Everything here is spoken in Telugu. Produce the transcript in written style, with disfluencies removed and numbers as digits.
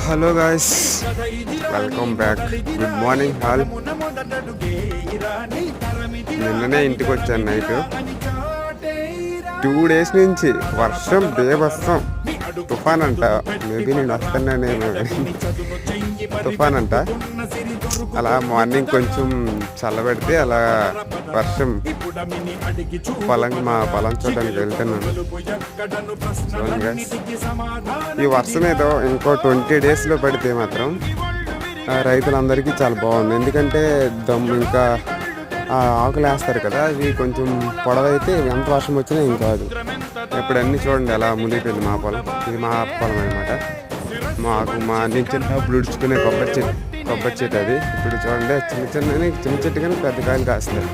Hello guys, welcome back. Good morning hall. నిన్ననే ఇంటికి వచ్చాను నైట్. 2 days నుంచి వర్షం బేబస్సం, తుఫాన్ అంట. మేబీ నేను వస్తున్నానేమో, తుఫాన్ అంట. అలా మార్నింగ్ కొంచెం చల్లబెడితే అలా వర్షం మా పొలం చూడడానికి వెళ్తున్నాను. చూడండి గైస్, ఈ వర్షం ఏదో ఇంకో 20 daysలో పడితే మాత్రం రైతులందరికీ చాలా బాగుంది. ఎందుకంటే ఇంకా ఆకులు వేస్తారు కదా, అవి కొంచెం పొడవైతే ఎంత వర్షం వచ్చినా ఏం కాదు. ఇప్పుడు అన్నీ చూడండి ఎలా మునిగిపోయింది మా పొలం. ఇది మా పొలం అనమాట. మా నుంచి ఉడుచుకునే కొబ్బరి చెట్టు అది. ఇప్పుడు చూడండి చిన్న చెట్టు కానీ పెద్ద కాయలు కాస్తాయి.